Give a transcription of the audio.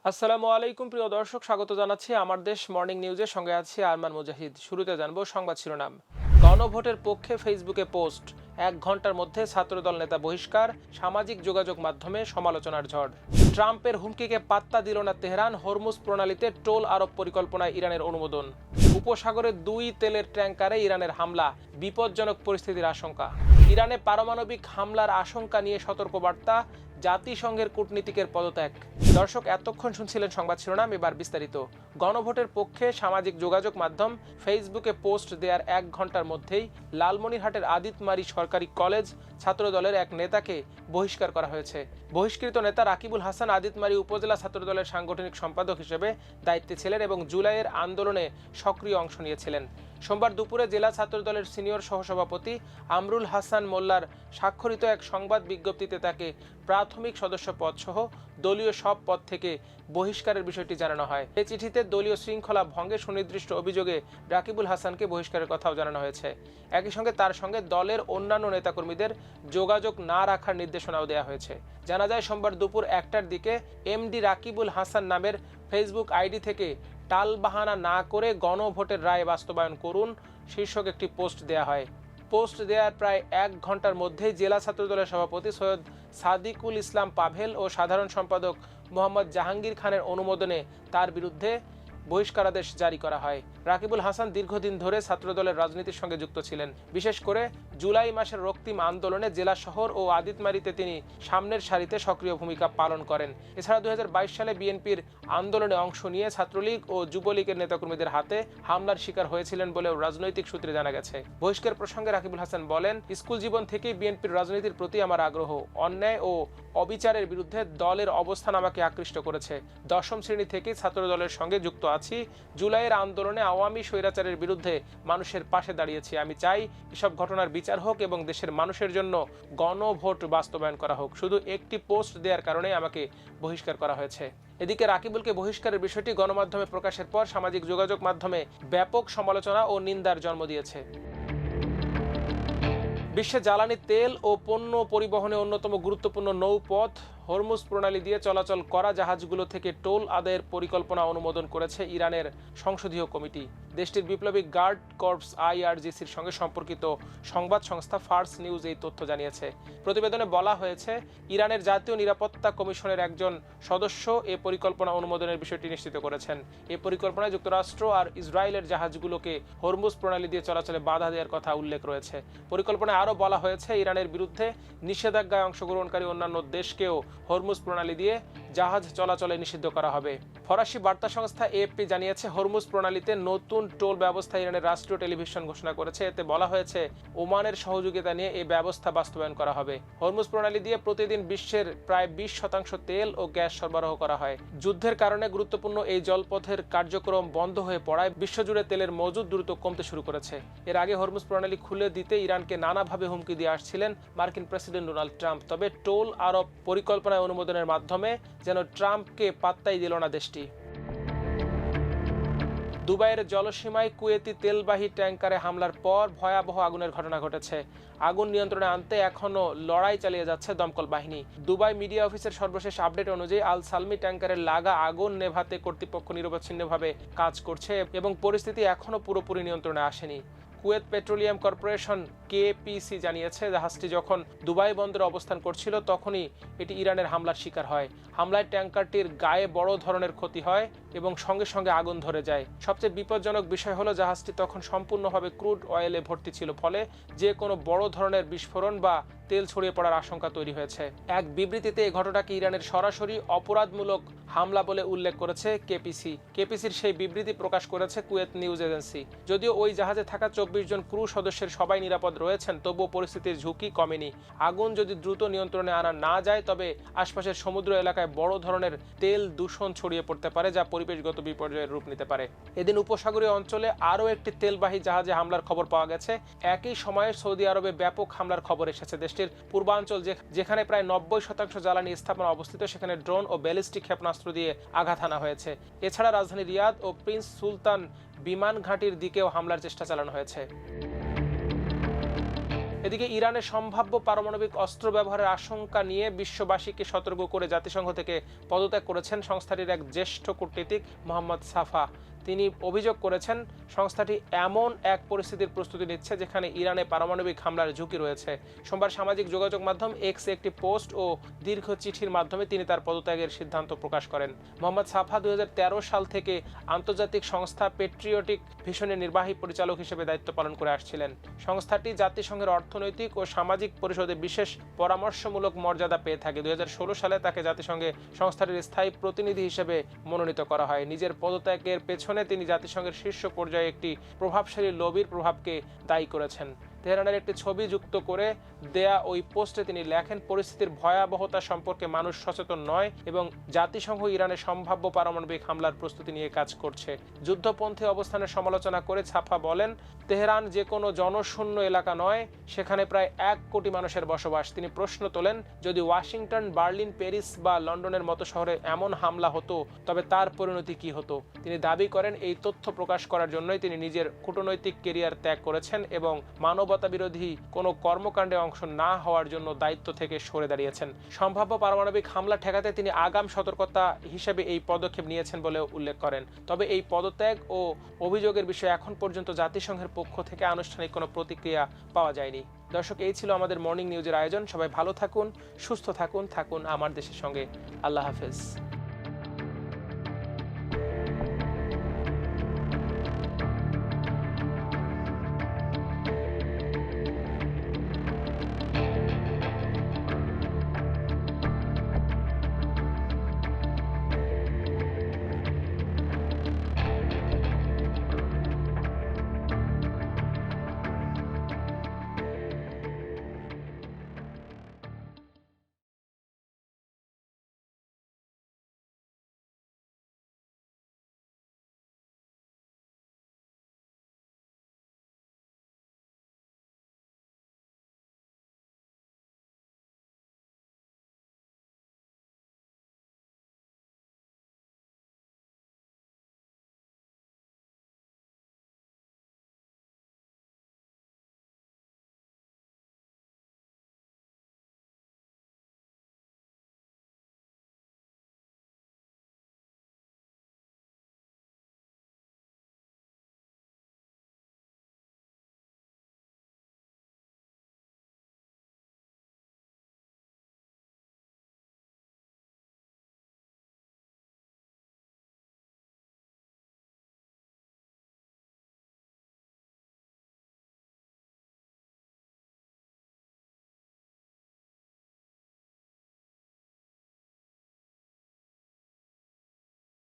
আসসালামু আলাইকুম প্রিয় দর্শক, স্বাগত জানাচ্ছি আমার দেশ মর্নিং নিউজের সঙ্গে আছি আরমান মুজাহিদ। শুরুতে জানবো সংবাদ শিরোনাম। গণভোটের পক্ষে ফেসবুকে পোস্ট, 1 ঘন্টার মধ্যে ছাত্রদল নেতা বহিষ্কার, সামাজিক যোগাযোগ মাধ্যমে সমালোচনার ঝড়। ট্রাম্পের হুমকিকে পাত্তা দিল না তেহরান, হরমুজ প্রণালীতে টোল আরোপ পরিকল্পনায় ইরানের অনুমোদন। উপসাগরের 2 তেলের ট্যাঙ্কারে ইরানের হামলা, বিপজ্জনক পরিস্থিতির আশঙ্কা। ইরানে পারমাণবিক হামলার আশঙ্কা নিয়ে সতর্কবার্তা, জাতিসংঘের কূটনীতিকের পদত্যাগ। দর্শক, এতক্ষণ শুনছিলেন সংবাদ শিরোনাম, এবার বিস্তারিত। গণভোটের পক্ষে সামাজিক যোগাযোগ মাধ্যম ফেসবুকে পোস্ট দেওয়ার 1 ঘন্টার মধ্যেই লালমনিরহাটের আদিতমারি সরকারি কলেজ ছাত্রদলের এক নেতাকে বহিষ্কার করা হয়েছে। বহিষ্কৃত নেতা রাকিবুল হাসান আদিতমারি উপজেলা ছাত্রদলের সাংগঠনিক সম্পাদক হিসেবে দায়িত্বে ছিলেন এবং জুলাইয়ের আন্দোলনে সক্রিয় অংশ নিয়েছিলেন। সোমবার দুপুরে জেলা ছাত্রদলের সিনিয়র সহসভাপতি আমরুল হাসান মোল্লার স্বাক্ষরিত এক সংবাদ বিজ্ঞপ্তিতে তাকে প্রাথমিক সদস্য পদ সহ দলীয় সব পদ থেকে বহিষ্কারের বিষয়টি জানানো হয়। এই চিঠিতে দলীয় শৃঙ্খলা ভঙ্গের সুনির্দিষ্ট অভিযোগে রাকিবুল হাসানকে বহিষ্কারের কথাও জানানো হয়েছে। একই সঙ্গে তার সঙ্গে দলের অন্যান্য নেতাকর্মীদের যোগাযোগ না রাখার নির্দেশনাও দেওয়া হয়েছে। জানা যায় সোমবার দুপুর 1টার দিকে এমডি রাকিবুল হাসান নামের ফেসবুক আইডি থেকে টালবাহানা না করে গণভোটের রায় বাস্তবায়ন করুন শীর্ষক একটি পোস্ট দেয়া হয়। পোস্ট দেওয়ার প্রায় 1 ঘন্টার মধ্যেই জেলা ছাত্রদলের সভাপতি সৈয়দ সাদিকুল ইসলাম পাভেল ও সাধারণ সম্পাদক মোহাম্মদ জাহাঙ্গীর খানের অনুমোদনে তার বিরুদ্ধে বহিষ্কারাদেশ জারি করা হয়। রাকিবুল হাসান দীর্ঘদিন ধরে ছাত্রদলের রাজনীতির সঙ্গে যুক্ত ছিলেন। বিশেষ করে জুলাই মাসের রক্তিম আন্দোলনে জেলা শহর ও আদিতমারিতে তিনি সামনের সারিতে সক্রিয় ভূমিকা পালন করেন। এছাড়া 2022 সালে বিএনপির আন্দোলনে অংশ নিয়ে ছাত্রলীগ ও যুবলীগের নেতাকর্মীদের হাতে হামলার শিকার হয়েছিলেন বলেও রাজনৈতিক সূত্রে জানা গেছে। বহিষ্কার প্রসঙ্গে রাকিবুল হাসান বলেন, স্কুল জীবন থেকেই বিএনপির রাজনীতির প্রতি আমার আগ্রহ। অন্যায় ও অবিচারের বিরুদ্ধে দলের অবস্থান আমাকে আকৃষ্ট করেছে। 10ম শ্রেণী থেকেই ছাত্রদলের সঙ্গে যুক্ত আছি। জুলাইয়ের আন্দোলনে আওয়ামী স্বৈরাচারের বিরুদ্ধে মানুষের পাশে দাঁড়িয়েছি। আমি চাই এসব ঘটনার বিচার হোক এবং দেশের মানুষের জন্য গণভোট বাস্তবায়ন করা হোক। শুধু একটি পোস্ট দেওয়ার কারণে আমাকে বহিষ্কার করা হয়েছে। এদিকে রাকিবুলকে বহিষ্কারের বিষয়টি গণমাধ্যমে প্রকাশের পর সামাজিক যোগাযোগ মাধ্যমে ব্যাপক সমালোচনা ও নিন্দার জন্ম দিয়েছে। বিশ্বে জ্বালানি তেল ও পণ্য পরিবহনে অন্যতম গুরুত্বপূর্ণ নৌপথ হরমুজ প্রণালী দিয়ে চলাচল করা জাহাজগুলো থেকে টোল আদায়ের পরিকল্পনা অনুমোদন করেছে ইরানের সংসদীয় কমিটি। দেশটির বিপ্লবী গার্ড কর্পস আইআরজিসির সঙ্গে সম্পর্কিত সংবাদ সংস্থা ফার্স নিউজ এই তথ্য জানিয়েছে। প্রতিবেদনে বলা হয়েছে, ইরানের জাতীয় নিরাপত্তা কমিশনের একজন সদস্য এ পরিকল্পনা অনুমোদনের বিষয়টি নিশ্চিত করেছেন। এ পরিকল্পনায় যুক্তরাষ্ট্র আর ইসরায়েলের জাহাজগুলোকে হরমুজ প্রণালী দিয়ে চলাচলে বাধা দেওয়ার কথা উল্লেখ রয়েছে। পরিকল্পনায় আরও বলা হয়েছে, ইরানের বিরুদ্ধে নিষেধাজ্ঞায় অংশগ্রহণকারী অন্যান্য দেশকেও হরমুজ প্রণালী দিয়ে জাহাজ চলাচলে নিষিদ্ধ করা হবে। ফরাসি বার্তা সংস্থা এএফপি জানিয়েছে, হরমুজ প্রণালীতে নতুন টোল ব্যবস্থা ইরানের রাষ্ট্রীয় টেলিভিশন ঘোষণা করেছে। এতে বলা হয়েছে, ওমানের সহযোগিতা নিয়ে এই ব্যবস্থা বাস্তবায়ন করা হবে। হরমুজ প্রণালী দিয়ে প্রতিদিন বিশ্বের প্রায় 20% তেল ও গ্যাস সরবরাহ করা হয়। যুদ্ধের কারণে গুরুত্বপূর্ণ এই জলপথের কার্যক্রম বন্ধ হয়ে পড়ায় বিশ্বজুড়ে তেলের মজুদ দ্রুত কমতে শুরু করেছে। এর আগে হরমুজ প্রণালী খুলে দিতে ইরানকে নানাভাবে হুমকি দিয়ে আসছিলেন মার্কিন প্রেসিডেন্ট ডোনাল্ড ট্রাম্প। তবে টোল আরোপ পরিকল্পনায় অনুমোদনের মাধ্যমে যেন ট্রাম্পকে পাত্তাই দিল না দেশটি। দুবাইয়ের জলসীমায় কুয়েতি তেলবাহী ট্যাঙ্কারে হামলার পর ভয়াবহ আগুনের ঘটনা ঘটেছে। আগুন নিয়ন্ত্রণে আনতে এখনও লড়াই চালিয়ে যাচ্ছে দমকল বাহিনী। দুবাই মিডিয়া অফিসের সর্বশেষ আপডেট অনুযায়ী আল সালমি ট্যাঙ্কারের লাগা আগুন নেভাতে কর্তৃপক্ষ নিরবচ্ছিন্নভাবে কাজ করছে এবং পরিস্থিতি এখনও পুরোপুরি নিয়ন্ত্রণে আসেনি। কুয়েত পেট্রোলিয়াম কর্পোরেশন কেপিসি জানিয়েছে, জাহাজটি যখন দুবাই বন্দরে অবস্থান করছিল তখনই এটি ইরানের হামলার শিকার হয়। হামলায় ট্যাঙ্কারটির গায়ে বড় ধরনের ক্ষতি হয় এবং সঙ্গে সঙ্গে আগুন ধরে যায়। সবচেয়ে বিপজ্জনক বিষয় হলো, জাহাজটি তখন সম্পূর্ণভাবে ক্রুড অয়েলে ভর্তি ছিল, ফলে যে কোনো বড় ধরনের বিস্ফোরণ বা তেল ছড়িয়ে পড়ার আশঙ্কা তৈরি হয়েছে। এক বিবৃতিতে এই ঘটনাকে ইরানের সরাসরি অপরাধমূলক হামলা বলে উল্লেখ করেছে কেপিসির সেই বিবৃতি প্রকাশ করেছে কুয়েত নিউজ এজেন্সি। যদিও ওই জাহাজে থাকা 24 জন ক্রু সদস্যের সবাই নিরাপদ রয়েছেন, তবুও পরিস্থিতির ঝুঁকি কমেনি। আগুন যদি দ্রুত নিয়ন্ত্রণে আনা না যায় তবে আশপাশের সমুদ্র এলাকায় বড় ধরনের তেল দূষণ ছড়িয়ে পড়তে পারে, যা পরিবেশগত বিপর্যয়ের রূপ নিতে পারে। এদিন উপসাগরীয় অঞ্চলে আরও একটি তেলবাহী জাহাজে হামলার খবর পাওয়া গেছে। একই সময়ে সৌদি আরবে ব্যাপক হামলার খবর এসেছে। দেশটির পূর্বাঞ্চল যেখানে প্রায় 90% জ্বালানি স্থাপনা অবস্থিত, সেখানে ড্রোন ও ব্যালিস্টিক ক্ষেপণাস্ত্র দিয়ে আঘাত হানা হয়েছে। এছাড়া রাজধানী রিয়াদ ও প্রিন্স সুলতান বিমান ঘাঁটির দিকেও হামলার চেষ্টা চালানো হয়েছে। এদিকে ইরানের সম্ভাব্য পারমাণবিক অস্ত্র ব্যবহারের আশঙ্কা নিয়ে বিশ্ববাসীকে সতর্ক করে জাতিসংঘ থেকে পদত্যাগ করেছেন সংস্থাটির এক জ্যেষ্ঠ কূটনীতিক মোহাম্মদ সাফা। তিনি অভিযোগ করেছেন সংস্থাটি এমন এক পরিস্থিতির প্রস্তুতি নিচ্ছে যেখানে ইরানে পারমাণবিক হামলার ঝুঁকি রয়েছে। সোমবার সামাজিক যোগাযোগ মাধ্যম এক্সে একটি পোস্ট ও দীর্ঘ চিঠির মাধ্যমে তিনি তার পদত্যাগের সিদ্ধান্ত প্রকাশ করেন। মোহাম্মদ সাফা 2013 সাল থেকে আন্তর্জাতিক সংস্থা পেট্রিয়টিক ভিশনের নির্বাহী পরিচালক হিসেবে দায়িত্ব পালন করে আসছিলেন। সংস্থাটি জাতিসংঘের অর্থনৈতিক ও সামাজিক পরিষদে বিশেষ পরামর্শমূলক মর্যাদা পেয়ে থাকে। 2016 সালে তাকে জাতিসংঘে সংস্থাটির স্থায়ী প্রতিনিধি হিসেবে মনোনীত করা হয়। নিজের পদত্যাগের পেছনে তিনি জাতিসংঘের শীর্ষ পর্যায়ে একটি প্রভাবশালী লবির প্রভাবকে দায়ী করেছেন। তেহরানের একটি ছবি যুক্ত করে দেয়া ওই পোস্টে তিনি লেখেন, পরিস্থিতির ভয়াবহতা সম্পর্কে মানুষ সচেতন নয় এবং জাতিসংঘ ইরানের সম্ভাব্য পারমাণবিক হামলার প্রস্তুতি নিয়ে কাজ করছে। যুদ্ধপন্থী অবস্থানের সমালোচনা করে সাফা বলেন, তেহরান যে কোনো জনশূন্য এলাকা নয়, সেখানে প্রায় 1 কোটি মানুষের বসবাস। তিনি প্রশ্ন তোলেন, যদি ওয়াশিংটন, বার্লিন, প্যারিস বা লন্ডনের মতো শহরে এমন হামলা হতো তবে তার পরিণতি কি হতো। তিনি দাবি করেন এই তথ্য প্রকাশ করার জন্যই তিনি নিজের কূটনৈতিক ক্যারিয়ার ত্যাগ করেছেন এবং মানবতা বিরোধী কোনো কর্মকাণ্ডে অংশ না হওয়ার জন্য দায়িত্ব থেকে সরে দাঁড়িয়েছেন। সম্ভাব্য পারমাণবিক হামলা ঠেকাতে তিনি আগাম সতর্কতা হিসেবে এই পদক্ষেপ নিয়েছেন বলে উল্লেখ করেন। তবে এই পদত্যাগ ও অভিযোগের বিষয়ে এখন পর্যন্ত জাতিসংঘের পক্ষ থেকে আনুষ্ঠানিক কোনো প্রতিক্রিয়া পাওয়া যায়নি। দর্শক, এই ছিল আমাদের মর্নিং নিউজের আয়োজন। সবাই ভালো থাকুন, সুস্থ থাকুন, থাকুন আমার দেশের সঙ্গে। আল্লাহ হাফেজ।